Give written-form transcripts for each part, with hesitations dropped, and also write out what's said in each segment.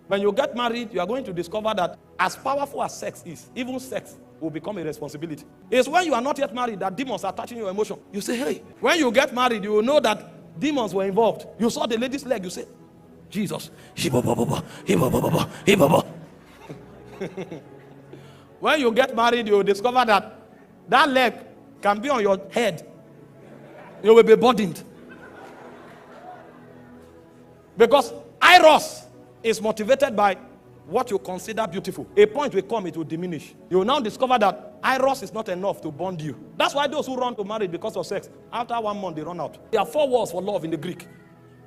When you get married, you are going to discover that as powerful as sex is, even sex will become a responsibility. It's when you are not yet married that demons are touching your emotion. You say, hey, when you get married, you will know that demons were involved. You saw the lady's leg, you say, Jesus. When you get married, you will discover that that leg can be on your head. You will be burdened. Because Eros is motivated by what you consider beautiful. A point will come, it will diminish. You will now discover that Eros is not enough to bond you. That's why those who run to marriage because of sex, after 1 month they run out. There are 4 words for love in the Greek.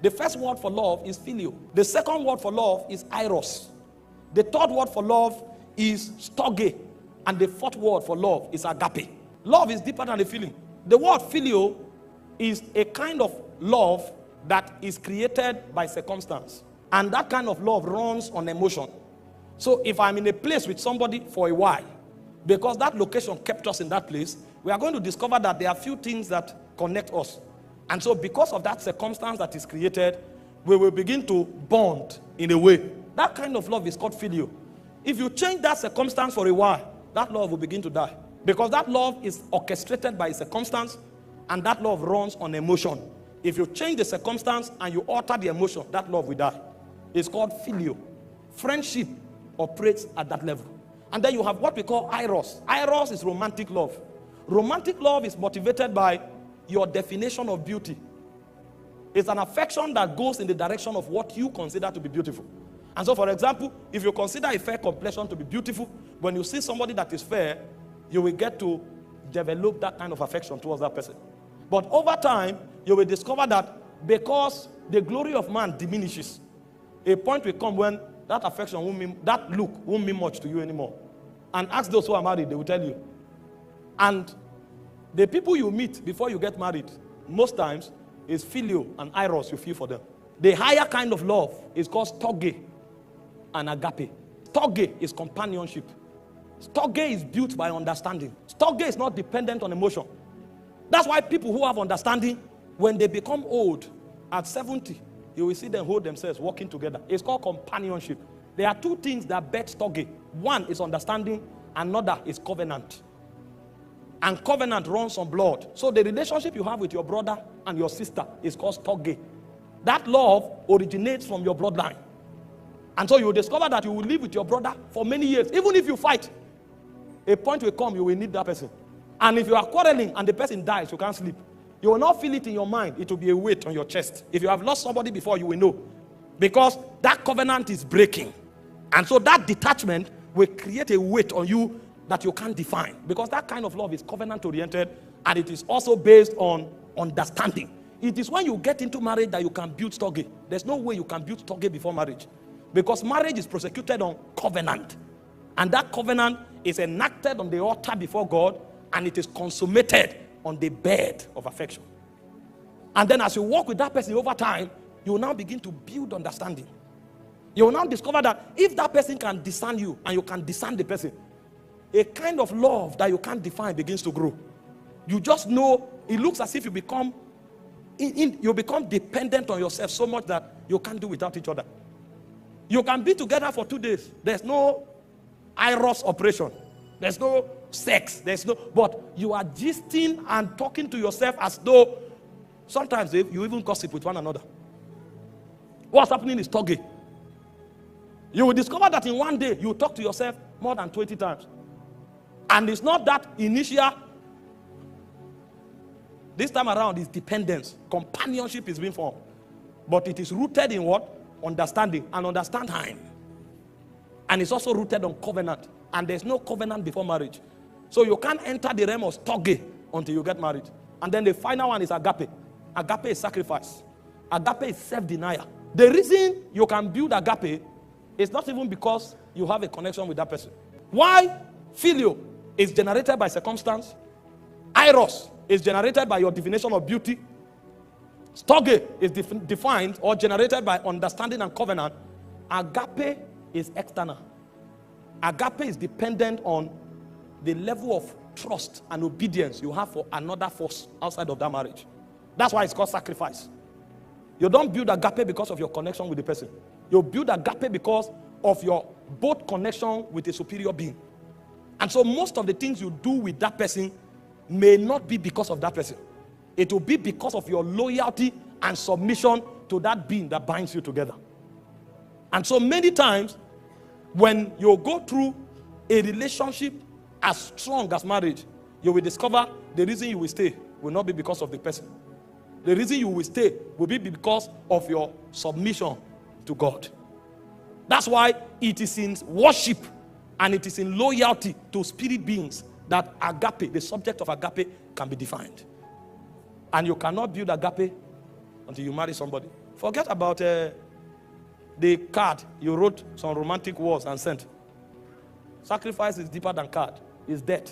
The first word for love is phileo. The second word for love is Eros. The third word for love is storge. And the fourth word for love is agape. Love is deeper than the feeling. The word phileo is a kind of love that is created by circumstance. And that kind of love runs on emotion. So if I'm in a place with somebody for a while, because that location kept us in that place, we are going to discover that there are few things that connect us. And so because of that circumstance that is created, we will begin to bond in a way. That kind of love is called phileo. If you change that circumstance for a while, that love will begin to die. Because that love is orchestrated by circumstance, and that love runs on emotion. If you change the circumstance and you alter the emotion, that love will die. It's called phileo. Friendship operates at that level. And then you have what we call Eros. Eros is romantic love. Romantic love is motivated by your definition of beauty. It's an affection that goes in the direction of what you consider to be beautiful. And so, for example, if you consider a fair complexion to be beautiful, when you see somebody that is fair, you will get to develop that kind of affection towards that person. But over time, you will discover that because the glory of man diminishes, a point will come when that affection won't mean, that look won't mean much to you anymore. And ask those who are married, they will tell you. And the people you meet before you get married, most times, is phileo and Eros you feel for them. The higher kind of love is called storge and agape. Storge is companionship. Storge is built by understanding. Storge is not dependent on emotion. That's why people who have understanding, when they become old, at 70, you will see them hold themselves, walking together. It's called companionship. There are 2 things that bet storge. One is understanding, another is covenant. And covenant runs on blood. So the relationship you have with your brother and your sister is called storge. That love originates from your bloodline. And so you will discover that you will live with your brother for many years. Even if you fight, a point will come, you will need that person. And if you are quarreling and the person dies, you can't sleep. You will not feel it in your mind. It will be a weight on your chest. If you have lost somebody before, you will know. Because that covenant is breaking. And so that detachment will create a weight on you that you can't define. Because that kind of love is covenant-oriented, and it is also based on understanding. It is when you get into marriage that you can build storge. There's no way you can build storge before marriage. Because marriage is prosecuted on covenant. And that covenant is enacted on the altar before God, and it is consummated on the bed of affection. And then as you walk with that person over time, you will now begin to build understanding. You will now discover that if that person can discern you and you can discern the person, a kind of love that you can't define begins to grow. You just know, it looks as if you become dependent on yourself so much that you can't do without each other. You can be together for 2 days. There's no Eros operation. There's no sex. But you are gisting and talking to yourself as though sometimes you even gossip with one another. What's happening is storge. You will discover that in one day you talk to yourself more than 20 times. And it's not that initial. This time around is dependence. Companionship is being formed. But it is rooted in what? Understanding. And understand time. And it's also rooted on covenant. And there's no covenant before marriage. So you can't enter the realm of storge until you get married. And then the final one is agape. Agape is sacrifice. Agape is self-denial. The reason you can build agape is not even because you have a connection with that person. Why phileo is generated by circumstance, Eros is generated by your definition of beauty, storge is defined or generated by understanding and covenant, agape is external. Agape is dependent on the level of trust and obedience you have for another force outside of that marriage. That's why it's called sacrifice. You don't build agape because of your connection with the person. You build agape because of your both connection with a superior being. And so most of the things you do with that person may not be because of that person. It will be because of your loyalty and submission to that being that binds you together. And so many times, when you go through a relationship as strong as marriage, you will discover the reason you will stay will not be because of the person. The reason you will stay will be because of your submission to God. That's why it is in worship and it is in loyalty to spirit beings that agape, the subject of agape, can be defined. And you cannot build agape until you marry somebody. Forget about the card you wrote some romantic words and sent. Sacrifice is deeper than card. It's death.